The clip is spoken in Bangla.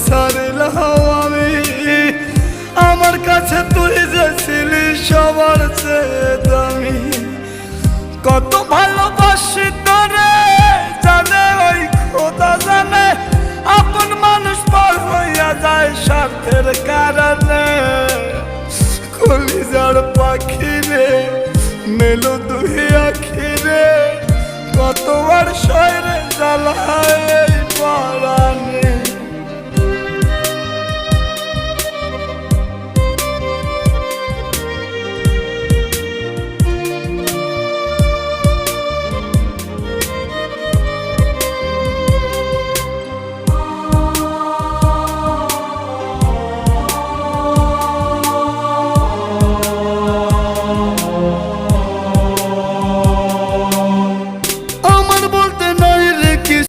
সারিলাম আমি। আমার কাছে তুই যে ছিলি সবার চেয়ে দামি। কত ভালোবাসি তোরে জানে ওই খোদা জানে, আপন মানুষ পর হইয়া যায় স্বার্থের কারণে। কলিজার পাখি রে মেলো দুই আখি রে, কতবার শহরে জ্বালা